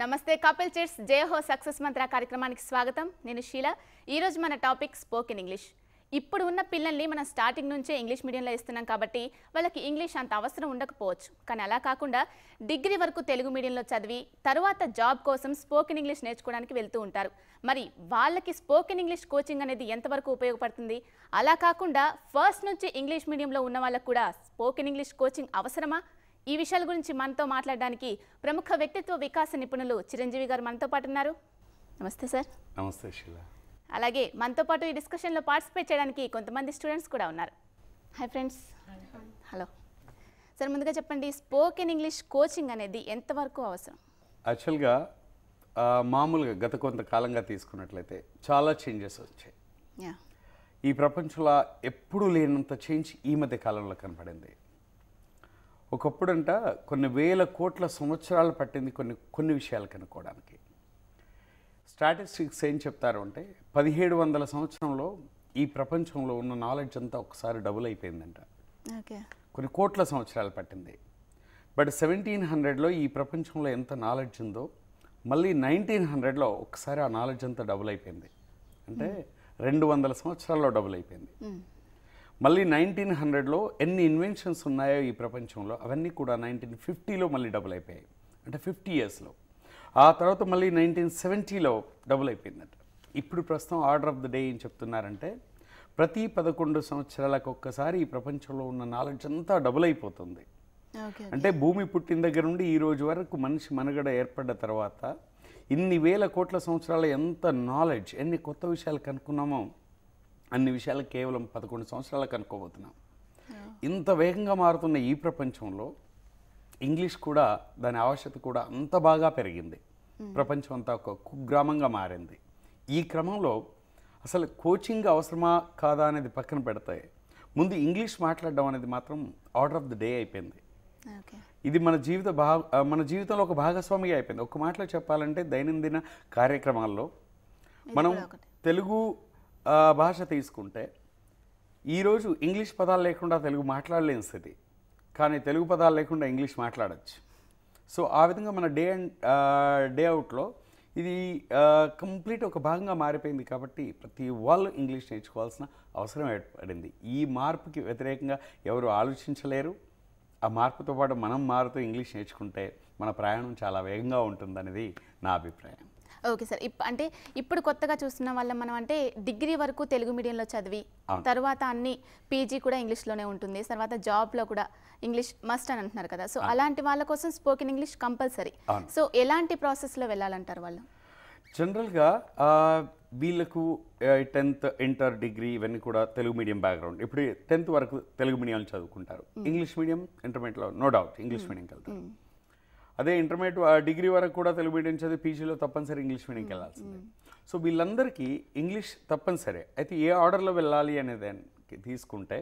నమస్తే కపిల్ చిట్స్ జై హో సక్సెస్ మంత్ర కార్యక్రమానికి స్వాగతం. నేను షీల. ఈ రోజు మన టాపిక్ స్పోకెన్ ఇంగ్లీష్. ఇప్పుడు ఉన్న పిల్లల్ని మనం స్టార్టింగ్ నుంచే ఇంగ్లీష్ మీడియంలో ఇస్తున్నాం కాబట్టి వాళ్ళకి ఇంగ్లీష్ అంత అవసరం ఉండకపోవచ్చు. కానీ అలా కాకుండా డిగ్రీ వరకు తెలుగు మీడియంలో చదివి తర్వాత జాబ్ కోసం స్పోకెన్ ఇంగ్లీష్ నేర్చుకోవడానికి వెళ్తూ ఉంటారు. మరి వాళ్ళకి స్పోకెన్ ఇంగ్లీష్ కోచింగ్ అనేది ఎంతవరకు ఉపయోగపడుతుంది? అలా కాకుండా ఫస్ట్ నుంచి ఇంగ్లీష్ మీడియంలో ఉన్న వాళ్ళకు కూడా స్పోకెన్ ఇంగ్లీష్ కోచింగ్ అవసరమా? ఈ విషయాల గురించి మనతో మాట్లాడడానికి ప్రముఖ వ్యక్తిత్వ వికాస నిపుణులు చిరంజీవి గారు మనతో పాటు ఉన్నారు. నమస్తే సార్. నమస్తే శీల. అలాగే మనతో పాటు ఈ డిస్కషన్లో పార్టిసిపేట్ చేయడానికి కొంతమంది స్టూడెంట్స్ కూడా ఉన్నారు. Hi friends. హలో సార్, ముందుగా చెప్పండి, స్పోకెన్ ఇంగ్లీష్ కోచింగ్ అనేది ఎంతవరకు అవసరం? యాక్చువల్గా మామూలుగా గత కొంతకాలంగా తీసుకున్నట్లయితే చాలా చేంజెస్ వచ్చాయి. ఈ ప్రపంచంలో ఎప్పుడూ లేనంత చేంజ్ ఈ మధ్య కాలంలో కనపడింది. ఒకప్పుడంట కొన్ని వేల కోట్ల సంవత్సరాలు పట్టింది కొన్ని విషయాలు కనుక్కోవడానికి. స్టాటిస్టిక్స్ ఏం చెప్తారు అంటే 1700 సంవత్సరంలో ఈ ప్రపంచంలో ఉన్న నాలెడ్జ్ అంతా ఒకసారి డబుల్ అయిపోయిందంట. కొన్ని కోట్ల సంవత్సరాలు పట్టింది. బట్ 1700లో ఈ ప్రపంచంలో ఎంత నాలెడ్జ్ ఉందో మళ్ళీ 1900లో ఒకసారి ఆ నాలెడ్జ్ అంతా డబుల్ అయిపోయింది. అంటే 200 సంవత్సరాల్లో డబుల్ అయిపోయింది. మళ్ళీ 1900లో ఎన్ని ఇన్వెన్షన్స్ ఉన్నాయో ఈ ప్రపంచంలో అవన్నీ కూడా 1950లో మళ్ళీ డబుల్ అయిపోయాయి. అంటే 50 ఇయర్స్లో. ఆ తర్వాత మళ్ళీ 1970లో డబుల్ అయిపోయిందట. ఇప్పుడు ప్రస్తుతం ఆర్డర్ ఆఫ్ ద డే ఏం చెప్తున్నారంటే ప్రతి 11 సంవత్సరాలకు ఒక్కసారి ఈ ప్రపంచంలో ఉన్న నాలెడ్జ్ అంతా డబుల్ అయిపోతుంది. అంటే భూమి పుట్టిన దగ్గర నుండి ఈ రోజు వరకు మనిషి మనుగడ ఏర్పడ్డ తర్వాత ఇన్ని వేల కోట్ల సంవత్సరాల ఎంత నాలెడ్జ్, ఎన్ని కొత్త విషయాలు కనుక్కున్నామో అన్ని విషయాలు కేవలం 11 సంవత్సరాలు కనుక్కోబోతున్నాం. ఇంత వేగంగా మారుతున్న ఈ ప్రపంచంలో ఇంగ్లీష్ కూడా దాని ఆవశ్యకత కూడా అంత బాగా పెరిగింది. ప్రపంచం అంతా ఒక కుగ్రామంగా మారింది. ఈ క్రమంలో అసలు కోచింగ్ అవసరమా కాదా అనేది పక్కన పెడతాయి, ముందు ఇంగ్లీష్ మాట్లాడడం అనేది మాత్రం ఆర్డర్ ఆఫ్ ద డే అయిపోయింది. ఇది మన జీవితంలో ఒక భాగస్వామిగా అయిపోయింది. ఒక మాటలో చెప్పాలంటే దైనందిన కార్యక్రమాల్లో మనం తెలుగు భాష తీసుకుంటే ఈరోజు ఇంగ్లీష్ పదాలు లేకుండా తెలుగు మాట్లాడలేని స్థితి, కానీ తెలుగు పదాలు లేకుండా ఇంగ్లీష్ మాట్లాడచ్చు. సో ఆ విధంగా మన డే అవుట్లో ఇది కంప్లీట్ ఒక భాగంగా మారిపోయింది. కాబట్టి ప్రతి వాళ్ళు ఇంగ్లీష్ నేర్చుకోవాల్సిన అవసరం ఏర్పడింది. ఈ మార్పుకి వ్యతిరేకంగా ఎవరు ఆలోచించలేరు. ఆ మార్పుతో పాటు మనం మారుతూ ఇంగ్లీష్ నేర్చుకుంటే మన ప్రయాణం చాలా వేగంగా ఉంటుందనేది నా అభిప్రాయం. Okay sir. అంటే ఇప్పుడు కొత్తగా చూస్తున్న వాళ్ళం మనం, అంటే డిగ్రీ వరకు తెలుగు మీడియంలో చదివి తర్వాత అన్ని పీజీ కూడా ఇంగ్లీష్లోనే ఉంటుంది, తర్వాత జాబ్లో కూడా ఇంగ్లీష్ మస్ట్ అని అంటున్నారు కదా. సో అలాంటి వాళ్ళ కోసం స్పోకెన్ ఇంగ్లీష్ కంపల్సరీ. సో ఎలాంటి ప్రాసెస్లో వెళ్ళాలంటారు వాళ్ళు? జనరల్గా వీళ్ళకు 10th ఇంటర్ డిగ్రీ ఇవన్నీ కూడా తెలుగు మీడియం బ్యాక్గ్రౌండ్. ఇప్పుడు 10th వరకు తెలుగు మీడియంలో చదువుకుంటారు. ఇంగ్లీష్ మీడియం ఇంటర్మీడియట్లో నో డౌట్ ఇంగ్లీష్ మీడియంకి వెళ్తారు. అదే ఇంటర్మీడియట్ డిగ్రీ వరకు కూడా తెలుగు మీడియం చదివి పీజీలో తప్పనిసరి ఇంగ్లీష్ మీడియంకి వెళ్ళాల్సిందే. సో వీళ్ళందరికీ ఇంగ్లీష్ తప్పనిసరి. అయితే ఏ ఆర్డర్లో వెళ్ళాలి అనేది తీసుకుంటే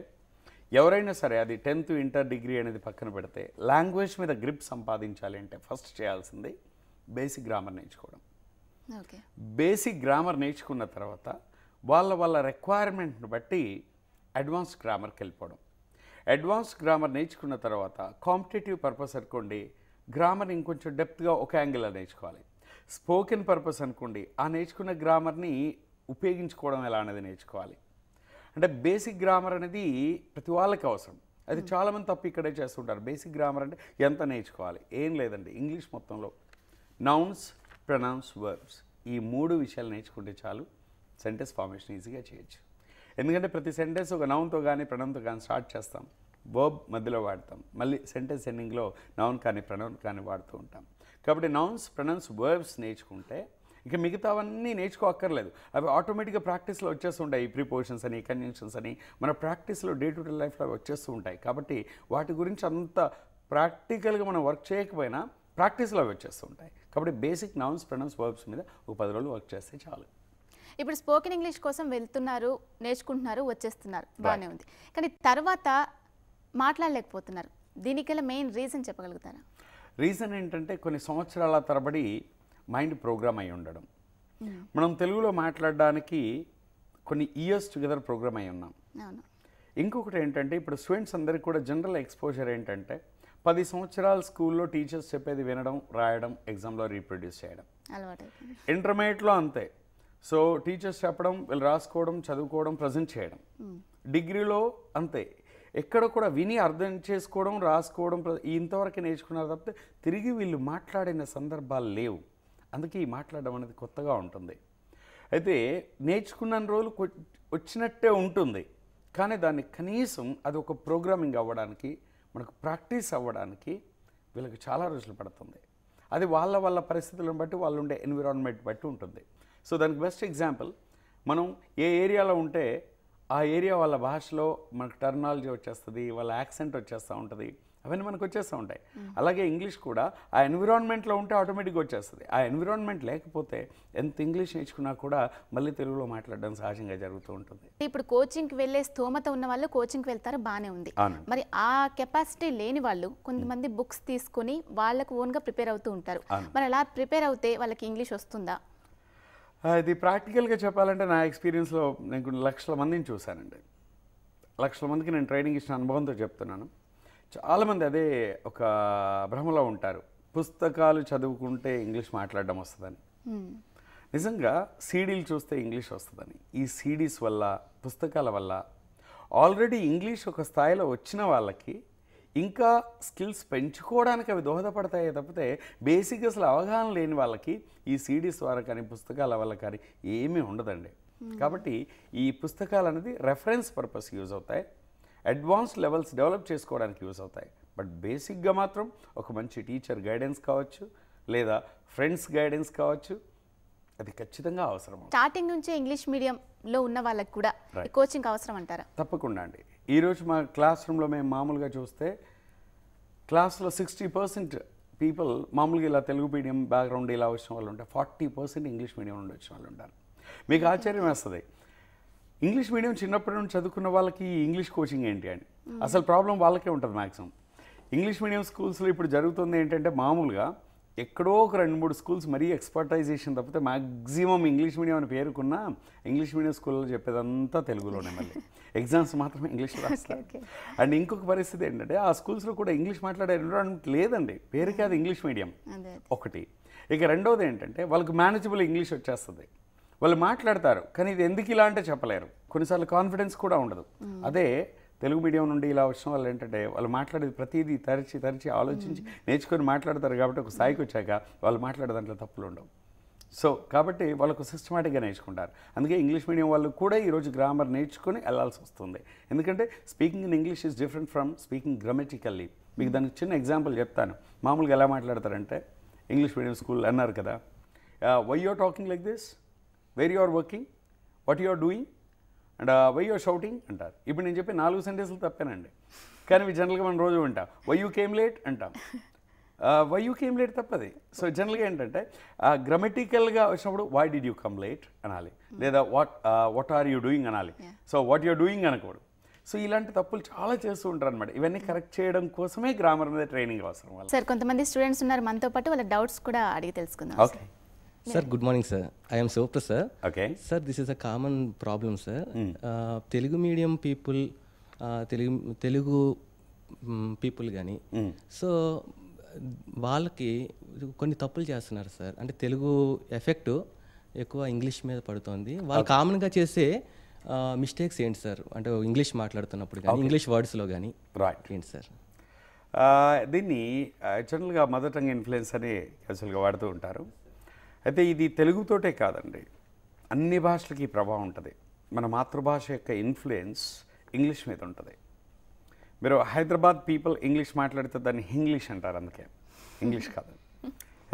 ఎవరైనా సరే అది 10th ఇంటర్ డిగ్రీ అనేది పక్కన పెడితే లాంగ్వేజ్ మీద గ్రిప్ సంపాదించాలి అంటే ఫస్ట్ చేయాల్సింది బేసిక్ గ్రామర్ నేర్చుకోవడం. బేసిక్ గ్రామర్ నేర్చుకున్న తర్వాత వాళ్ళ రిక్వైర్మెంట్ని బట్టి అడ్వాన్స్ గ్రామర్కి వెళ్ళిపోవడం. అడ్వాన్స్ గ్రామర్ నేర్చుకున్న తర్వాత కాంపిటేటివ్ పర్పస్ అనుకోండి, గ్రామర్ ఇంకొంచెం డెప్త్గా ఒక యాంగిల్లో నేర్చుకోవాలి. స్పోకెన్ పర్పస్ అనుకోండి, ఆ నేర్చుకున్న గ్రామర్ని ఉపయోగించుకోవడం ఎలా అనేది నేర్చుకోవాలి. అంటే బేసిక్ గ్రామర్ అనేది ప్రతి వాళ్ళకి అవసరం. అది చాలామంది తప్పు ఇక్కడే చేస్తుంటారు. బేసిక్ గ్రామర్ అంటే ఎంత నేర్చుకోవాలి? ఏం లేదండి, ఇంగ్లీష్ మొత్తంలో నౌన్స్, ప్రొనౌన్స్, వర్బ్స్ ఈ 3 విషయాలు నేర్చుకుంటే చాలు సెంటెన్స్ ఫార్మేషన్ ఈజీగా చేయొచ్చు. ఎందుకంటే ప్రతి సెంటెన్స్ ఒక నౌన్తో కానీ ప్రొనౌన్తో కానీ స్టార్ట్ చేస్తాం, వర్బ్ మధ్యలో వాడతాం, మళ్ళీ సెంటెన్స్ ఎండింగ్లో నౌన్ కానీ ప్రొనౌన్ కానీ వాడుతూ ఉంటాం. కాబట్టి నౌన్స్, ప్రొనౌన్స్, వర్బ్స్ నేర్చుకుంటే ఇక మిగతావన్నీ నేర్చుకోక్కర్లేదు. అవి ఆటోమేటిక్గా ప్రాక్టీస్లో వచ్చేస్తుంటాయి. ఈ ప్రిపోజిషన్స్ అని, కన్జంక్షన్స్ అని మన ప్రాక్టీస్లో డే టు డే లైఫ్లో అవి వచ్చేస్తూ ఉంటాయి. కాబట్టి వాటి గురించి అంత ప్రాక్టికల్గా మనం వర్క్ చేయకపోయినా ప్రాక్టీస్లో అవి వచ్చేస్తూ ఉంటాయి. కాబట్టి బేసిక్ నౌన్స్, ప్రొనౌన్స్, వర్బ్స్ మీద ఒక 10 రోజులు వర్క్ చేస్తే చాలు. ఇప్పుడు స్పోకెన్ ఇంగ్లీష్ కోసం వెళ్తున్నారు, నేర్చుకుంటున్నారు, వచ్చేస్తున్నారు, బాగానే ఉంది. కానీ తర్వాత మాట్లాడలేకపోతున్నారు. దీనికల్లా మెయిన్ రీజన్ చెప్పగలుగుతారా? రీజన్ ఏంటంటే కొన్ని సంవత్సరాల తరబడి మైండ్ ప్రోగ్రామ్ అయి ఉండడం. మనం తెలుగులో మాట్లాడడానికి కొన్ని ఇయర్స్ టుగెదర్ ప్రోగ్రామ్ అయి ఉన్నాం. ఇంకొకటి ఏంటంటే ఇప్పుడు స్టూడెంట్స్ అందరికీ కూడా జనరల్ ఎక్స్పోజర్ ఏంటంటే 10 సంవత్సరాలు స్కూల్లో టీచర్స్ చెప్పేది వినడం, రాయడం, ఎగ్జామ్లో రీప్రొడ్యూస్ చేయడం. అలవాటు. ఇంటర్మీడియట్లో అంతే. సో టీచర్స్ చెప్పడం, వీళ్ళు రాసుకోవడం, చదువుకోవడం, ప్రజెంట్ చేయడం. డిగ్రీలో అంతే. ఎక్కడ కూడా విని అర్థం చేసుకోవడం, రాసుకోవడం ఇంతవరకు నేర్చుకున్నారు తప్పితే తిరిగి వీళ్ళు మాట్లాడిన సందర్భాలు లేవు. అందుకే ఈ మాట్లాడడం అనేది కొత్తగా ఉంటుంది. అయితే నేర్చుకున్న రోజులు వచ్చినట్టే ఉంటుంది, కానీ దాన్ని కనీసం అది ఒక ప్రోగ్రామింగ్ అవ్వడానికి, మనకు ప్రాక్టీస్ అవ్వడానికి వీళ్ళకి చాలా రోజులు పడుతుంది. అది వాళ్ళ పరిస్థితులను బట్టి, వాళ్ళు ఉండే ఎన్విరాన్మెంట్ బట్టి ఉంటుంది. సో దానికి బెస్ట్ ఎగ్జాంపుల్, మనం ఏ ఏరియాలో ఉంటే ఆ ఏరియా వాళ్ళ భాషలో మనకు టర్మినాలజీ వచ్చేస్తుంది, వాళ్ళ యాక్సెంట్ వచ్చేస్తూ ఉంటుంది, అవన్నీ మనకు వచ్చేస్తూ ఉంటాయి. అలాగే ఇంగ్లీష్ కూడా ఆ ఎన్విరాన్మెంట్లో ఉంటే ఆటోమేటిక్గా వచ్చేస్తుంది. ఆ ఎన్విరాన్మెంట్ లేకపోతే ఎంత ఇంగ్లీష్ నేర్చుకున్నా కూడా మళ్ళీ తెలుగులో మాట్లాడడం సహజంగా జరుగుతూ ఉంటుంది. ఇప్పుడు కోచింగ్కి వెళ్ళే స్తోమత ఉన్న వాళ్ళు కోచింగ్కి వెళ్తారు, బాగానే ఉంది. మరి ఆ కెపాసిటీ లేని వాళ్ళు కొంతమంది బుక్స్ తీసుకొని వాళ్ళకు ఓన్గా ప్రిపేర్ అవుతూ ఉంటారు. మరి అలా ప్రిపేర్ అవుతే వాళ్ళకి ఇంగ్లీష్ వస్తుందా? ఇది ప్రాక్టికల్గా చెప్పాలంటే నా ఎక్స్పీరియన్స్లో నేను లక్షల మందిని చూశానండి. లక్షల మందికి నేను ట్రైనింగ్ ఇచ్చిన అనుభవంతో చెప్తున్నాను. చాలామంది అదే ఒక భ్రమలో ఉంటారు, పుస్తకాలు చదువుకుంటే ఇంగ్లీష్ మాట్లాడడం వస్తుందని. నిజంగా సీడీలు చూస్తే ఇంగ్లీష్ వస్తుందని. ఈ సీడీస్ వల్ల, పుస్తకాల వల్ల ఆల్రెడీ ఇంగ్లీష్ ఒక స్థాయిలో వచ్చిన వాళ్ళకి ఇంకా స్కిల్స్ పెంచుకోవడానికి అవి దోహదపడతాయే తప్పితే బేసిక్ అసలు అవగాహన లేని వాళ్ళకి ఈ సీడీస్ ద్వారా కానీ, పుస్తకాల వల్ల కానీ ఏమీ ఉండదండి. కాబట్టి ఈ పుస్తకాలు అనేది రెఫరెన్స్ పర్పస్ యూజ్ అవుతాయి, అడ్వాన్స్ లెవెల్స్ డెవలప్ చేసుకోవడానికి యూజ్ అవుతాయి. బట్ బేసిక్గా మాత్రం ఒక మంచి టీచర్ గైడెన్స్ కావచ్చు, లేదా ఫ్రెండ్స్ గైడెన్స్ కావచ్చు, అది ఖచ్చితంగా అవసరం. స్టార్టింగ్ నుంచే ఇంగ్లీష్ మీడియంలో ఉన్న వాళ్ళకి కూడా కోచింగ్ అవసరం అంటారా? తప్పకుండా అండి. ఈరోజు మా క్లాస్ రూమ్లో మేము మామూలుగా చూస్తే క్లాస్లో 60% పీపుల్ మామూలుగా ఇలా తెలుగు మీడియం బ్యాక్గ్రౌండ్ ఇలా వచ్చిన వాళ్ళు ఉంటారు, 40% ఇంగ్లీష్ మీడియం నుండి వచ్చిన వాళ్ళు ఉంటారు. మీకు ఆశ్చర్యం వేస్తుంది, ఇంగ్లీష్ మీడియం చిన్నప్పటి నుండి చదువుకున్న వాళ్ళకి ఇంగ్లీష్ కోచింగ్ ఏంటి అని. అసలు ప్రాబ్లం వాళ్ళకే ఉంటుంది మ్యాక్సిమం. ఇంగ్లీష్ మీడియం స్కూల్స్లో ఇప్పుడు జరుగుతుంది ఏంటంటే, మామూలుగా ఎక్కడో ఒక 2-3 స్కూల్స్ మరీ ఎక్స్పర్టైజేషన్ తప్పితే మ్యాక్సిమం ఇంగ్లీష్ మీడియం అని పేరుకున్న ఇంగ్లీష్ మీడియం స్కూల్లో చెప్పేదంతా తెలుగులోనే, మళ్ళీ ఎగ్జామ్స్ మాత్రమే ఇంగ్లీష్లో రాస్తారు. అండ్ ఇంకొక పరిస్థితి ఏంటంటే, ఆ స్కూల్స్లో కూడా ఇంగ్లీష్ మాట్లాడే ఎన్విరాన్మెంట్ లేదండి, పేరుకే అది ఇంగ్లీష్ మీడియం ఒకటి. ఇక రెండోది ఏంటంటే, వాళ్ళకి మేనేజబుల్ ఇంగ్లీష్ వచ్చేస్తుంది, వాళ్ళు మాట్లాడతారు, కానీ ఇది ఎందుకు ఇలా అంటే చెప్పలేరు. కొన్నిసార్లు కాన్ఫిడెన్స్ కూడా ఉండదు. అదే తెలుగు మీడియం నుండి ఇలా వచ్చిన వాళ్ళు ఏంటంటే, వాళ్ళు మాట్లాడేది ప్రతిదీ తరిచి ఆలోచించి నేర్చుకొని మాట్లాడతారు. కాబట్టి ఒక స్థాయికి వచ్చాక వాళ్ళు మాట్లాడే దాంట్లో తప్పులు ఉండవు. సో కాబట్టి వాళ్ళకు సిస్టమేటిక్గా నేర్చుకుంటారు. అందుకే ఇంగ్లీష్ మీడియం వాళ్ళు కూడా ఈరోజు గ్రామర్ నేర్చుకొని వెళ్ళాల్సి వస్తుంది. ఎందుకంటే speaking in English is different from speaking grammatically. మీకు దానికి చిన్న ఎగ్జాంపుల్ చెప్తాను. మామూలుగా ఎలా మాట్లాడతారంటే, ఇంగ్లీష్ మీడియం స్కూల్ అన్నారు కదా, why you are talking like this, where you are working, what you are doing, and why you are shouting అంటారు. ఇప్పుడు నేను చెప్పి 4 సెంటెన్స్లు తప్పేనండి, కానీ జనరల్గా మనం రోజు వింటాం వై యూ కేమ్ లేట్ అంటాం. వై యూ కేమ్ లేట్ తప్పది. సో జనరల్గా ఏంటంటే, గ్రామటికల్గా వచ్చినప్పుడు why did you come late అనాలి, లేదా వాట్ ఆర్ యూ డూయింగ్ అనాలి. సో వాట్ యూర్ డూయింగ్ అనకూడదు. సో ఇలాంటి తప్పులు చాలా చేస్తూ ఉంటారు అనమాట. ఇవన్నీ కరెక్ట్ చేయడం కోసమే గ్రామర్ మీద ట్రైనింగ్ అవసరం. సార్, కొంతమంది స్టూడెంట్స్ ఉన్నారు మనతో పాటు, వాళ్ళ డౌట్స్ కూడా అడిగి తెలుసుకుందాం. Okay Sir, good morning, sir. I am Sopra, sir. Okay. Sir, this is a common problem, sir. Telugu medium people, Telugu people కానీ, సో వాళ్ళకి కొన్ని తప్పులు చేస్తున్నారు సార్. అంటే తెలుగు ఎఫెక్ట్ ఎక్కువ ఇంగ్లీష్ మీద పడుతుంది. వాళ్ళు కామన్గా చేసే మిస్టేక్స్ ఏంటి సార్? అంటే ఇంగ్లీష్ మాట్లాడుతున్నప్పుడు కానీ, ఇంగ్లీష్ వర్డ్స్లో కానీ ఏంటి సార్? దీన్ని జనరల్గా మదర్ టంగ్ ఇన్ఫ్లుయెన్స్ అని క్యాజువల్గా వాడుతూ ఉంటారు. అయితే ఇది తెలుగుతోటే కాదండి, అన్ని భాషలకి ప్రభావం ఉంటుంది. మన మాతృభాష యొక్క ఇన్ఫ్లుయెన్స్ ఇంగ్లీష్ మీద ఉంటుంది. మీరు హైదరాబాద్ పీపుల్ ఇంగ్లీష్ మాట్లాడితే దాన్ని ఇంగ్లీష్ అంటారు, అందుకే ఇంగ్లీష్ కాదు.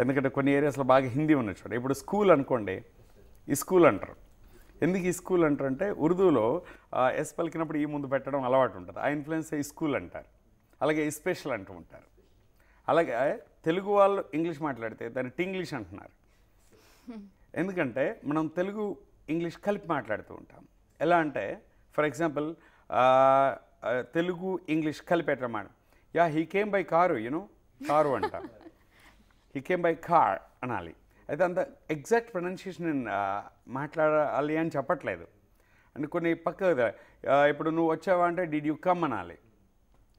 ఎందుకంటే కొన్ని ఏరియాస్లో బాగా హిందీ ఉన్న చోట, ఇప్పుడు స్కూల్ అనుకోండి, ఈ స్కూల్ అంటారు. ఎందుకు ఈ స్కూల్ అంటారంటే, ఉర్దూలో ఎస్ పలికినప్పుడు ఈ ముందు పెట్టడం అలవాటు ఉంటుంది, ఆ ఇన్ఫ్లుయెన్స్ ఈ స్కూల్ అంటారు. అలాగే ఈ స్పెషల్ అంటూ ఉంటారు. అలాగే తెలుగు వాళ్ళు ఇంగ్లీష్ మాట్లాడితే దాన్ని టింగ్లీష్ అంటున్నారు. ఎందుకంటే మనం తెలుగు ఇంగ్లీష్ కలిపి మాట్లాడుతూ ఉంటాం. ఎలా అంటే, ఫర్ ఎగ్జాంపుల్ తెలుగు ఇంగ్లీష్ కలిపేటమాట, yeah he came by car, you know car అంటాం, హీ కేమ్ బై కార్ అనాలి. అయితే అంత ఎగ్జాక్ట్ ప్రొనౌన్సియేషన్ మాట్లాడాలి అని చెప్పట్లేదు. అండ్ కొన్ని పక్క ఇప్పుడు నువ్వు వచ్చావా అంటే డిడ్ యూ కమ్ అనాలి,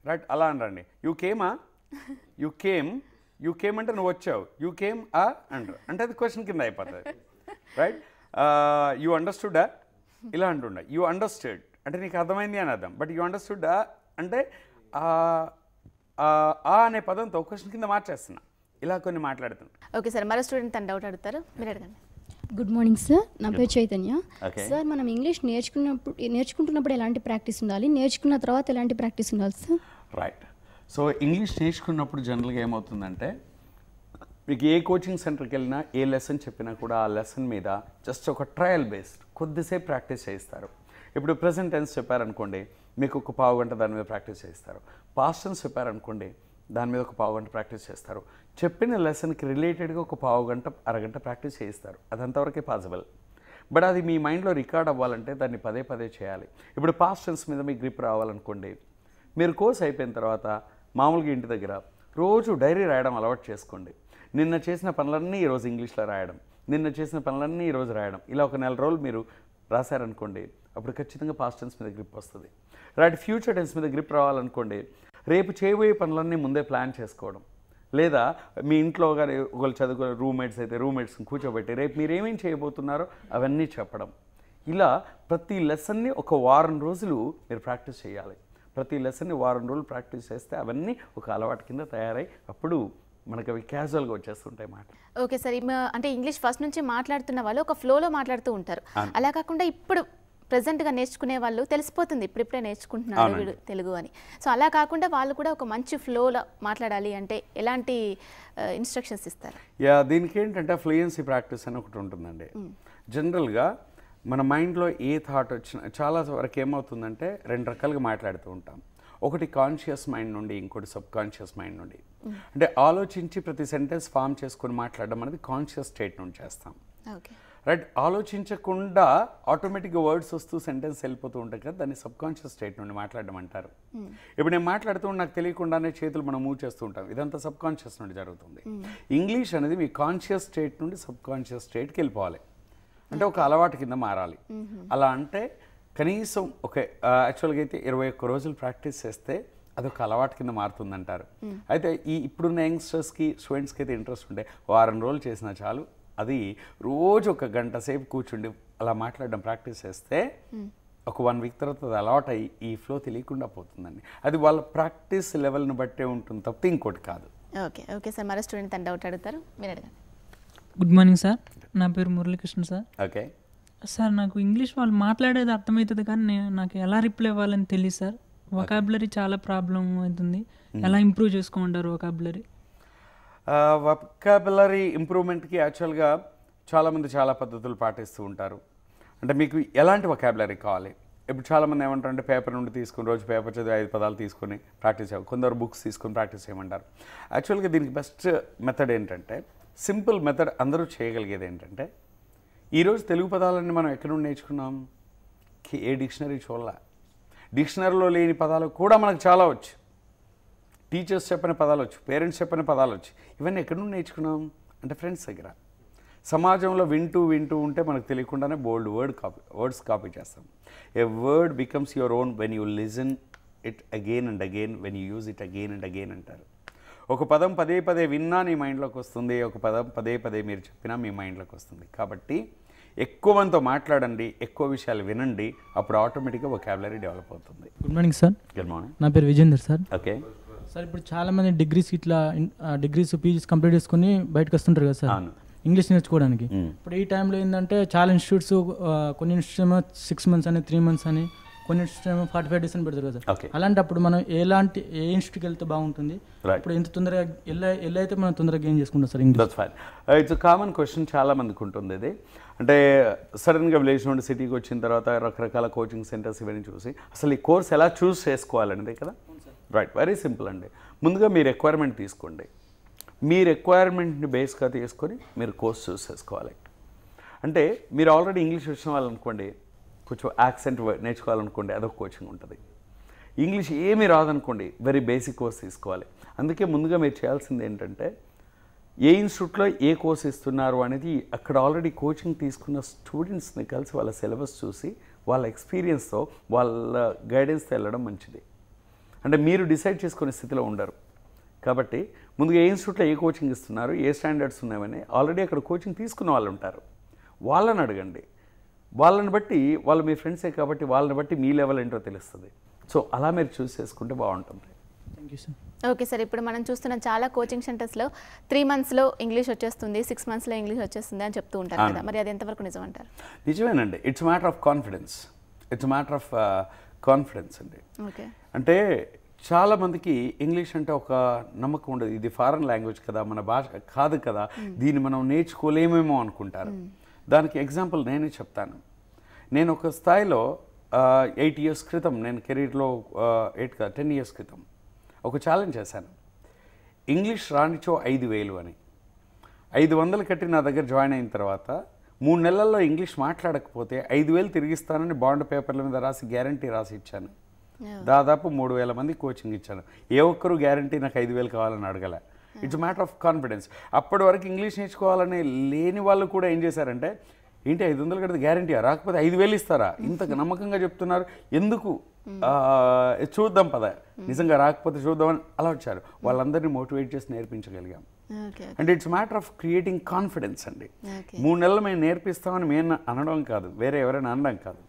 రైట్? అలా అనరండి, యూ కేమా యూ కేమ్ అంటే నువ్వు వచ్చావు, యూ కేమ్ అంటారు, అంటే అది క్వశ్చన్ కింద అయిపోతుంది. రైట్? యూ అండర్స్టూడ్ ఇలా అంటుండ, యూ అండర్స్టూడ్ అంటే నీకు అర్థమైంది అని అర్థం. బట్ యూ అండర్స్టూడ్ అంటే అనే పదంతో క్వశ్చన్ కింద మార్చేస్తున్నా. ఇలా కొన్ని మాట్లాడుతున్నా. ఓకే సార్, మరో స్టూడెంట్ తను డౌట్ అడుగుతారు, మీరు అడగండి. గుడ్ మార్నింగ్ సార్, నా పేరు చైతన్య. సార్, మనం ఇంగ్లీష్ నేర్చుకుంటున్నప్పుడు ఎలాంటి ప్రాక్టీస్ ఉండాలి, నేర్చుకున్న తర్వాత ఎలాంటి ప్రాక్టీస్ ఉండాలి సార్? రైట్. సో ఇంగ్లీష్ నేర్చుకున్నప్పుడు జనరల్గా ఏమవుతుందంటే, మీకు ఏ కోచింగ్ సెంటర్కి వెళ్ళినా ఏ లెసన్ చెప్పినా కూడా ఆ లెసన్ మీద జస్ట్ ఒక ట్రయల్ బేస్డ్ కొద్దిసేపు ప్రాక్టీస్ చేయిస్తారు. ఇప్పుడు ప్రెజెంట్ టెన్స్ చెప్పారనుకోండి, మీకు ఒక పావు గంట దాని మీద ప్రాక్టీస్ చేయిస్తారు. పాస్ట్ టెన్స్ చెప్పారనుకోండి, దాని మీద ఒక పావు గంట ప్రాక్టీస్ చేస్తారు. చెప్పిన లెసన్కి రిలేటెడ్గా ఒక పావు గంట అరగంట ప్రాక్టీస్ చేయిస్తారు. అదంతవరకే పాసిబుల్. బట్ అది మీ మైండ్లో రికార్డ్ అవ్వాలంటే దాన్ని పదే పదే చేయాలి. ఇప్పుడు పాస్ట్ టెన్స్ మీద మీ గ్రిప్ రావాలనుకోండి, మీరు కోర్స్ అయిపోయిన తర్వాత మామూలుగా ఇంటి దగ్గర రోజు డైరీ రాయడం అలవాటు చేసుకోండి. నిన్న చేసిన పనులన్నీ ఈరోజు ఇంగ్లీష్లో రాయడం, నిన్న చేసిన పనులన్నీ ఈరోజు రాయడం, ఇలా ఒక నెల రోజులు మీరు రాశారనుకోండి, అప్పుడు ఖచ్చితంగా పాస్ట్ టెన్స్ మీద గ్రిప్ వస్తుంది. రైట్? ఫ్యూచర్ టెన్స్ మీద గ్రిప్ రావాలనుకోండి, రేపు చేయబోయే పనులన్నీ ముందే ప్లాన్ చేసుకోవడం, లేదా మీ ఇంట్లో కానీ ఒకళ్ళు చదువుకునే రూమ్మేట్స్ అయితే రూమ్మేట్స్ని కూర్చోబెట్టి రేపు మీరు ఏమేమి చేయబోతున్నారో అవన్నీ చెప్పడం. ఇలా ప్రతి లెసన్ని ఒక వారం రోజులు మీరు ప్రాక్టీస్ చేయాలి. ప్రతి లెసన్ని వారం రోజులు ప్రాక్టీస్ చేస్తే అవన్నీ ఒక అలవాటు కింద తయారై అప్పుడు మనకు అవి క్యాజువల్గా వచ్చేస్తుంటాయి మాట. ఓకే సార్, అంటే ఇంగ్లీష్ ఫస్ట్ నుంచి మాట్లాడుతున్న వాళ్ళు ఒక ఫ్లోలో మాట్లాడుతూ ఉంటారు. అలా కాకుండా ఇప్పుడు ప్రెజెంట్గా నేర్చుకునే వాళ్ళు తెలిసిపోతుంది ఇప్పుడిప్పుడే నేర్చుకుంటున్నారు వీడు తెలుగు అని. సో అలా కాకుండా వాళ్ళు కూడా ఒక మంచి ఫ్లోలో మాట్లాడాలి అంటే ఎలాంటి ఇన్స్ట్రక్షన్స్ ఇస్తారు? దీనికి ఏంటంటే ఫ్లూయెన్సీ ప్రాక్టీస్ అని ఒకటి ఉంటుందండి. జనరల్గా మన మైండ్లో ఏ థాట్ వచ్చినా చాలా వరకు ఏమవుతుందంటే రెండు రకాలుగా మాట్లాడుతూ ఉంటాం. ఒకటి కాన్షియస్ మైండ్ నుండి, ఇంకోటి సబ్ కాన్షియస్ మైండ్ నుండి. అంటే ఆలోచించి ప్రతి సెంటెన్స్ ఫామ్ చేసుకొని మాట్లాడడం అనేది కాన్షియస్ స్టేట్ నుండి చేస్తాం. రైట్? ఆలోచించకుండా ఆటోమేటిక్గా వర్డ్స్ వస్తూ సెంటెన్స్ వెళ్ళిపోతూ ఉంటాయి కదా, దాన్ని సబ్ కాన్షియస్ స్టేట్ నుండి మాట్లాడడం అంటారు. ఇప్పుడు నేను మాట్లాడుతూ నాకు తెలియకుండానే చేతులు మనం మూవ్ చేస్తూ ఉంటాం, ఇదంతా సబ్ కాన్షియస్ నుండి జరుగుతుంది. ఇంగ్లీష్ అనేది మీ కాన్షియస్ స్టేట్ నుండి సబ్ కాన్షియస్ స్టేట్కి వెళ్ళిపోవాలి, అంటే ఒక అలవాటు కింద మారాలి. అలా అంటే కనీసం యాక్చువల్గా అయితే 21 రోజులు ప్రాక్టీస్ చేస్తే అదొక అలవాటు కింద మారుతుందంటారు. అయితే ఇప్పుడున్న యంగ్స్టర్స్కి స్టూడెంట్స్కి అయితే ఇంట్రెస్ట్ ఉంటే వారం రోజులు చేసినా చాలు. అది రోజు ఒక గంట సేపు కూర్చుండి అలా మాట్లాడడం ప్రాక్టీస్ చేస్తే ఒక 1 వీక్ తర్వాత అది అలవాటు అయ్యి ఈ ఫ్లో తెలియకుండా పోతుందండి. అది వాళ్ళ ప్రాక్టీస్ లెవెల్ని బట్టే ఉంటుంది తప్పితే ఇంకోటి కాదు. ఓకే సార్, మరో స్టూడెంట్ తను డౌట్ అడుగుతారు, మీరు అడగండి. గుడ్ మార్నింగ్ సార్, నా పేరు మురళీకృష్ణ సార్. ఓకే సార్, నాకు ఇంగ్లీష్ వాళ్ళు మాట్లాడేది అర్థమవుతుంది కానీ నాకు ఎలా రిప్లై ఇవ్వాలని తెలియదు సార్. వొకాబులరీ చాలా ప్రాబ్లం అవుతుంది. ఎలా ఇంప్రూవ్ చేసుకోమంటారు వొకాబులరీ? వొకాబులరీ ఇంప్రూవ్మెంట్కి యాక్చువల్గా చాలామంది చాలా పద్ధతులు పాటిస్తూ ఉంటారు. అంటే మీకు ఎలాంటి వొకాబులరీ కావాలి? ఇప్పుడు చాలామంది ఏమంటారంటే పేపర్ నుండి తీసుకుని రోజు పేపర్ చదివి 5 పదాలు తీసుకొని ప్రాక్టీస్ చేయాలి, కొందరు బుక్స్ తీసుకొని ప్రాక్టీస్ చేయమంటారు. యాక్చువల్గా దీనికి బెస్ట్ మెథడ్ ఏంటంటే, సింపుల్ మెథడ్ అందరూ చేయగలిగేది ఏంటంటే, ఈరోజు తెలుగు పదాలన్నీ మనం ఎక్కడి నుండి నేర్చుకున్నాం? ఏ డిక్షనరీ చూడాల. డిక్షనరీలో లేని పదాలు కూడా మనకు చాలా వచ్చు. టీచర్స్ చెప్పిన పదాలు వచ్చు, పేరెంట్స్ చెప్పిన పదాలు వచ్చు. ఇవన్నీ ఎక్కడి నుండి నేర్చుకున్నాం అంటే ఫ్రెండ్స్ దగ్గర. సమాజంలో వింటూ ఉంటే మనకు తెలియకుండానే బోల్డ్ వర్డ్స్ కాపీ చేస్తాం. A word becomes your own when you listen it again and again, when you use it again and again అంటారు. ఒక పదం పదే పదే విన్నా నీ మైండ్లోకి వస్తుంది, ఒక పదం పదే పదే మీరు చెప్పినా మీ మైండ్లోకి వస్తుంది. కాబట్టి ఎక్కువ మందితో మాట్లాడండి, ఎక్కువ విషయాలు వినండి, అప్పుడు ఆటోమేటిక్గా వొకాబులరీ డెవలప్ అవుతుంది. Good morning sir. Good morning. నా పేరు విజేందర్ సార్. ఓకే సార్, ఇప్పుడు చాలామంది డిగ్రీస్ పీజీస్ కంప్లీట్ చేసుకుని బయటకు వస్తుంటారు కదా సార్ ఇంగ్లీష్ నేర్చుకోవడానికి. ఇప్పుడు ఈ టైంలో ఏంటంటే చాలా ఇన్స్టిట్యూట్స్, కొన్ని ఇన్స్టిట్యూట్స్ ఏమో 6 months అని 3 months అని, కొన్ని ఇన్స్టిట్యూట్ ఏమో 45 days అని పెడతారు కదా సార్. అలాంటప్పుడు మనం ఏ ఇన్స్టిట్యూట్కి వెళ్తే బాగుంటుంది? ఇప్పుడు ఎంత తొందరగా అయితే మనం తొందరగా గెయిన్ చేసుకుంటాం sir English? That's fine. It's common question, చాలా మందికి ఉంటుంది ఇది. అంటే సడన్గా విలేజ్ నుండి సిటీకి వచ్చిన తర్వాత రకరకాల కోచింగ్ సెంటర్స్ ఇవన్నీ చూసి అసలు ఈ కోర్స్ ఎలా చూస్ చేసుకోవాలనేది కదా. రైట్, వెరీ సింపుల్ అండి. ముందుగా మీ రిక్వైర్మెంట్ తీసుకోండి. మీ రిక్వైర్మెంట్ని బేస్గా తీసుకొని మీరు కోర్స్ చూస్ చేసుకోవాలి. అంటే మీరు ఆల్రెడీ ఇంగ్లీష్ వచ్చిన వాళ్ళు అనుకోండి, కొంచెం యాక్సెంట్ నేర్చుకోవాలనుకోండి, అదొక కోచింగ్ ఉంటుంది. ఇంగ్లీష్ ఏమీ రాదనుకోండి, వెరీ బేసిక్ కోర్స్ తీసుకోవాలి. అందుకే ముందుగా మీరు చేయాల్సింది ఏంటంటే, ఏ ఇన్స్టిట్యూట్లో ఏ కోర్స్ ఇస్తున్నారు అనేది అక్కడ ఆల్రెడీ కోచింగ్ తీసుకున్న స్టూడెంట్స్ని కలిసి వాళ్ళ సిలబస్ చూసి వాళ్ళ ఎక్స్పీరియన్స్తో వాళ్ళ గైడెన్స్తో వెళ్ళడం మంచిది. అంటే మీరు డిసైడ్ చేసుకునే స్థితిలో ఉండరు. కాబట్టి ముందుగా ఏ ఇన్స్టిట్యూట్లో ఏ కోచింగ్ ఇస్తున్నారు, ఏ స్టాండర్డ్స్ ఉన్నాయని ఆల్రెడీ అక్కడ కోచింగ్ తీసుకున్న వాళ్ళు ఉంటారు, వాళ్ళని అడగండి. వాళ్ళని బట్టి వాళ్ళు మీ ఫ్రెండ్సే కాబట్టి వాళ్ళని బట్టి మీ లెవెల్ ఏంటో తెలుస్తుంది. సో అలా మీరు చూస్ చేసుకుంటే బాగుంటుంది. Thank you sir. Okay sir, ఇప్పుడు మనం చూస్తున్న చాలా కోచింగ్ సెంటర్స్లో 3 monthsలో ఇంగ్లీష్ వచ్చేస్తుంది, 6 monthsలో ఇంగ్లీష్ వచ్చేస్తుంది అని చెప్తూ ఉంటారు కదా, మరి అది ఎంతవరకు నిజం అంటారు? నిజమేనండి. It's matter of confidence. It's matter of confidence అండి. ఓకే. అంటే చాలామందికి ఇంగ్లీష్ అంటే ఒక నమ్మకం ఉండదు. ఇది ఫారెన్ లాంగ్వేజ్ కదా, మన భాష కాదు కదా, దీన్ని మనం నేర్చుకోలేమేమో అనుకుంటారు. దానికి ఎగ్జాంపుల్ నేనే చెప్తాను. నేను ఒక స్థాయిలో 8 years క్రితం, నేను కెరీర్లో 10 years క్రితం ఒక ఛాలెంజ్ చేశాను. ఇంగ్లీష్ రానిచో 5,000 అని. 500 కట్టి నా దగ్గర జాయిన్ అయిన తర్వాత 3 నెలల్లో ఇంగ్లీష్ మాట్లాడకపోతే 5,000 తిరిగిస్తానని బాండ్ పేపర్ల మీద రాసి గ్యారంటీ రాసి ఇచ్చాను. దాదాపు 3,000 మంది కోచింగ్ ఇచ్చాను. ఏ ఒక్కరు గ్యారంటీ నాకు 5,000 కావాలని అడగలే. It's matter of confidence. అప్పటి వరకు ఇంగ్లీష్ నేర్చుకోవాలని లేని వాళ్ళు కూడా ఏం చేశారంటే, ఏంటి 500 కడితే గ్యారంటీయా, రాకపోతే 5,000 ఇస్తారా, ఇంత నమ్మకంగా చెప్తున్నారు ఎందుకు, చూద్దాం పద, నిజంగా రాకపోతే చూద్దామని అలా వచ్చారు. వాళ్ళందరినీ మోటివేట్ చేసి నేర్పించగలిగాం. And it's matter of creating confidence అండి. 3 నెలలు మేము నేర్పిస్తామని మేము అనడం కాదు, వేరే ఎవరైనా అనడం కాదు,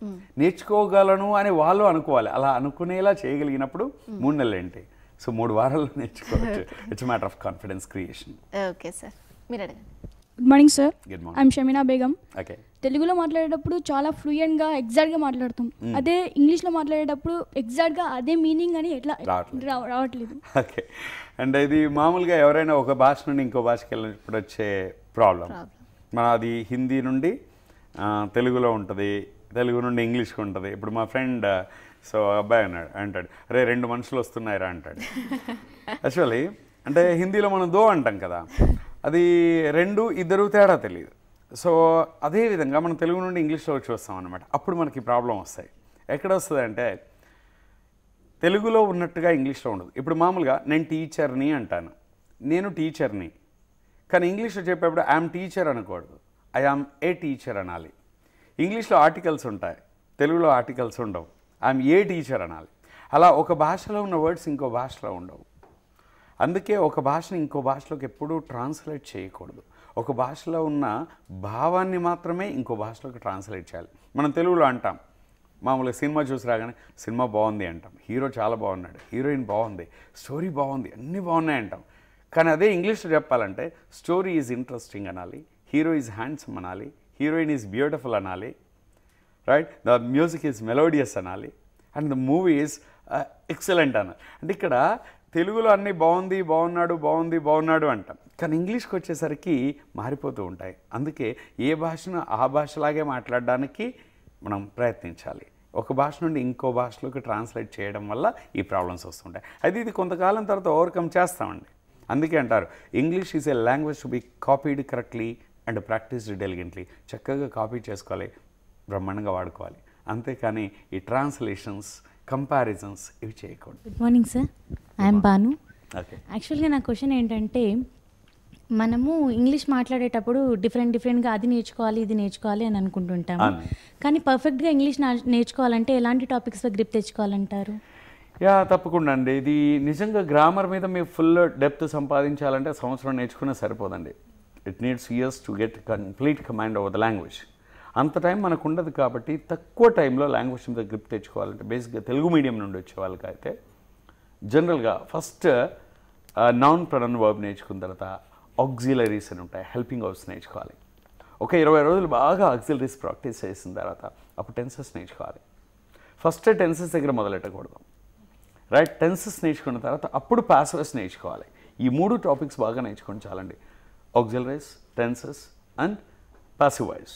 నేర్చుకోగలను అని వాళ్ళు అనుకోవాలి. అలా అనుకునేలా చేయగలిగినప్పుడు 3 నెలలు ఏంటి, సో 3 వారాల్లో నేర్చుకోవచ్చు. It's matter of confidence creation. Okay sir, మీరు అడగండి. Good morning sir. Good morning. I'm Shameena Begum. Okay. తెలుగులో మాట్లాడేటప్పుడు చాలా ఫ్లూయెంట్గా ఎగ్జాక్ట్గా మాట్లాడతాం, అదే ఇంగ్లీష్లో మాట్లాడేటప్పుడు ఎగ్జాక్ట్గా అదే మీనింగ్ అని ఎట్లా రావట్లేదు. ఓకే. అండ్ ఇది మామూలుగా ఎవరైనా ఒక భాష నుండి ఇంకో భాషకి వెళ్ళినప్పుడు వచ్చే ప్రాబ్లం. మన అది హిందీ నుండి తెలుగులో ఉంటుంది, తెలుగు నుండి ఇంగ్లీష్కి ఉంటుంది. ఇప్పుడు మా ఫ్రెండ్ సో అబ్బాయి అంటాడు, అరే 2 మనుషులు వస్తున్నాయిరా అంటాడు. యాక్చువల్లీ అంటే హిందీలో మనం దో అంటాం కదా, అది 2 2 తేడా తెలియదు. సో అదేవిధంగా మనం తెలుగు నుండి ఇంగ్లీష్లో వచ్చి వస్తాం అనమాట. అప్పుడు మనకి ప్రాబ్లం వస్తాయి. ఎక్కడ వస్తుంది అంటే తెలుగులో ఉన్నట్టుగా ఇంగ్లీష్లో ఉండదు. ఇప్పుడు మామూలుగా నేను టీచర్ని అంటాను, నేను టీచర్ని, కానీ ఇంగ్లీష్లో చెప్పేప్పుడు ఐఎమ్ టీచర్ అనకూడదు, ఐ ఆమ్ ఏ టీచర్ అనాలి. ఇంగ్లీష్లో ఆర్టికల్స్ ఉంటాయి, తెలుగులో ఆర్టికల్స్ ఉండవు, ఐఎమ్ ఏ టీచర్ అనాలి. అలా ఒక భాషలో ఉన్న వర్డ్స్ ఇంకో భాషలో ఉండవు. అందుకే ఒక భాషని ఇంకో భాషలోకి ఎప్పుడూ ట్రాన్స్లేట్ చేయకూడదు. ఒక భాషలో ఉన్న భావాన్ని మాత్రమే ఇంకో భాషలోకి ట్రాన్స్లేట్ చేయాలి. మనం తెలుగులో అంటాం, మామూలుగా సినిమా చూసి రాగానే సినిమా బాగుంది అంటాం, హీరో చాలా బాగున్నాడు, హీరోయిన్ బాగుంది, స్టోరీ బాగుంది, అన్నీ బాగున్నాయి అంటాం. కానీ అదే ఇంగ్లీష్లో చెప్పాలంటే స్టోరీ ఈజ్ ఇంట్రెస్టింగ్ అనాలి, హీరో ఈజ్ హ్యాండ్సమ్ అనాలి, హీరోయిన్ ఈజ్ బ్యూటిఫుల్ అనాలి, right, the music is melodious అనాలి, and the movie is excellent అనాలి. అంటే ఇక్కడ తెలుగులో అన్నీ బాగుంది, బాగున్నాడు, బాగుంది, బాగున్నాడు అంటాం, కానీ ఇంగ్లీష్కి వచ్చేసరికి మారిపోతూ ఉంటాయి. అందుకే ఏ భాషను ఆ భాషలాగే మాట్లాడడానికి మనం ప్రయత్నించాలి. ఒక భాష నుండి ఇంకో భాషలోకి ట్రాన్స్లేట్ చేయడం వల్ల ఈ ప్రాబ్లమ్స్ వస్తుంటాయి. అయితే ఇది కొంతకాలం తర్వాత ఓవర్కమ్ చేస్తామండి. అందుకే అంటారు English is a language to be copied correctly and practised diligently. చక్కగా కాపీ చేసుకోవాలి, బ్రహ్మాండంగా వాడుకోవాలి. అంతేకాని ఈ ట్రాన్స్లేషన్స్, కంపారిజన్స్ ఇవి చేయకూడదు. Good morning sir, I'm Banu. Okay. యాక్చువల్గా నా క్వశ్చన్ ఏంటంటే, మనము ఇంగ్లీష్ మాట్లాడేటప్పుడు డిఫరెంట్గా అది నేర్చుకోవాలి, ఇది నేర్చుకోవాలి అని అనుకుంటుంటాము. కానీ పర్ఫెక్ట్గా ఇంగ్లీష్ నేర్చుకోవాలంటే ఎలాంటి టాపిక్స్లో గ్రిప్ తెచ్చుకోవాలంటారు? యా, తప్పకుండా అండి. ఇది నిజంగా గ్రామర్ మీద మీరు ఫుల్ డెప్త్ సంపాదించాలంటే సంవత్సరం నేర్చుకున్నా సరిపోదండి. It needs years to get complete command over the language. అంత టైం మనకు ఉండదు కాబట్టి తక్కువ టైంలో లాంగ్వేజ్ మీద గ్రిప్ తెచ్చుకోవాలంటే బేసిక్గా తెలుగు మీడియం నుండి వచ్చే వాళ్ళకైతే జనరల్గా ఫస్ట్ నౌన్ ప్రొనౌన్ వర్బ్ నేర్చుకున్న తర్వాత ఆక్సిలరీస్ అని ఉంటాయి, హెల్పింగ్ వర్బ్స్ నేర్చుకోవాలి. ఒక 20 రోజులు బాగా ఆక్సిలరీస్ ప్రాక్టీస్ చేసిన తర్వాత అప్పుడు టెన్సెస్ నేర్చుకోవాలి. ఫస్ట్ టెన్సెస్ దగ్గర మొదలెట్టకూడదు, రైట్. టెన్సెస్ నేర్చుకున్న తర్వాత అప్పుడు పాసివ్స్ నేర్చుకోవాలి. ఈ 3 టాపిక్స్ బాగా నేర్చుకొని చాలండి. Auxiliaries, tenses and passive voice.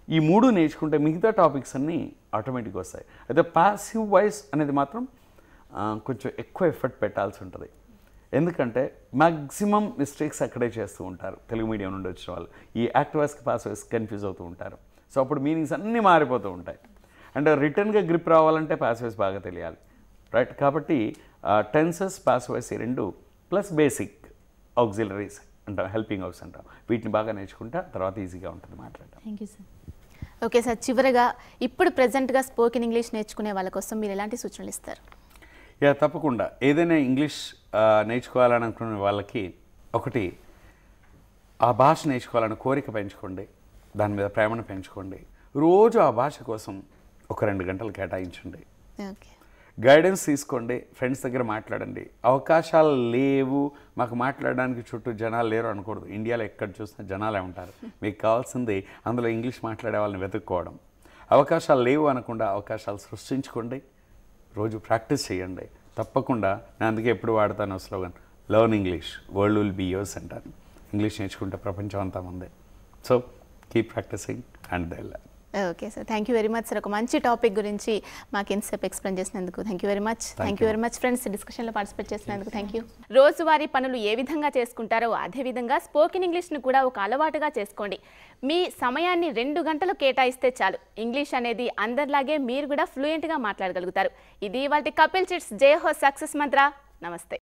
ఈ 3 నేర్చుకుంటే మిగతా టాపిక్స్ అన్నీ ఆటోమేటిక్గా వస్తాయి. అయితే పాసివ్ వాయిస్ అనేది మాత్రం కొంచెం ఎక్కువ ఎఫర్ట్ పెట్టాల్సి ఉంటుంది. ఎందుకంటే మ్యాక్సిమం మిస్టేక్స్ అక్కడే చేస్తూ ఉంటారు తెలుగు మీడియం నుండి వచ్చిన వాళ్ళు. ఈ యాక్టివ్ వాయిస్కి పాసివ్ వాయిస్కి కన్ఫ్యూజ్ అవుతూ ఉంటారు. సో అప్పుడు మీనింగ్స్ అన్నీ మారిపోతూ ఉంటాయి. అండ్ రిటర్న్గా గ్రిప్ రావాలంటే పాసివ్ వాయిస్ బాగా తెలియాలి, రైట్. కాబట్టి టెన్సెస్, పాసివ్ వాయిస్ ఈ 2 ప్లస్ బేసిక్ ఆక్సిలరీస్ అంటాం, హెల్పింగ్ వర్బ్స్ అంటాం, వీటిని బాగా నేర్చుకుంటే తర్వాత ఈజీగా ఉంటుంది మాట్లాడటం. Thank you sir. Okay sir, చివరగా ఇప్పుడు ప్రెజెంట్గా స్పోకెన్ ఇంగ్లీష్ నేర్చుకునే వాళ్ళ కోసం మీరు ఎలాంటి సూచనలు ఇస్తారు? తప్పకుండా ఏదైనా ఇంగ్లీష్ నేర్చుకోవాలని అనుకునే వాళ్ళకి ఒకటి ఆ భాష నేర్చుకోవాలని కోరిక పెంచుకోండి, దాని మీద ప్రేమను పెంచుకోండి. రోజు ఆ భాష కోసం ఒక 2 గంటలు కేటాయించండి. ఓకే, గైడెన్స్ తీసుకోండి, ఫ్రెండ్స్ దగ్గర మాట్లాడండి. అవకాశాలు లేవు, మాకు మాట్లాడడానికి చుట్టూ జనాలు లేరు అనకూడదు. ఇండియాలో ఎక్కడ చూసినా జనాలే ఉంటారు. మీకు కావాల్సింది అందులో ఇంగ్లీష్ మాట్లాడే వాళ్ళని వెతుక్కోవడం. అవకాశాలు లేవు అనకుండా అవకాశాలు సృష్టించుకోండి, రోజు ప్రాక్టీస్ చేయండి. తప్పకుండా నేను అందుకే ఎప్పుడు వాడతాను slogan, learn English, world will be yours అంటాను. ఇంగ్లీష్ నేర్చుకుంటే ప్రపంచం అంతా ఉంది. So keep practicing and they learn. Okay sir, thank you very much sir. ఒక మంచి టాపిక్ గురించి మాకు ఇంతసేపు ఎక్స్ప్లెయిన్ చేసినందుకు thank you very much. Thank you very much friends, డిస్కషన్లో పార్టిసిపేట్ చేసినందుకు థ్యాంక్ యూ. రోజువారీ పనులు ఏ విధంగా చేసుకుంటారో అదేవిధంగా స్పోకెన్ ఇంగ్లీష్ను కూడా ఒక అలవాటుగా చేసుకోండి. మీ సమయాన్ని 2 గంటలు కేటాయిస్తే చాలు, ఇంగ్లీష్ అనేది అందరిలాగే మీరు కూడా ఫ్లూయెంట్గా మాట్లాడగలుగుతారు. ఇది ఇవాల్టి కపిల్ చిట్స్ జై హో సక్సెస్ మంత్ర. నమస్తే.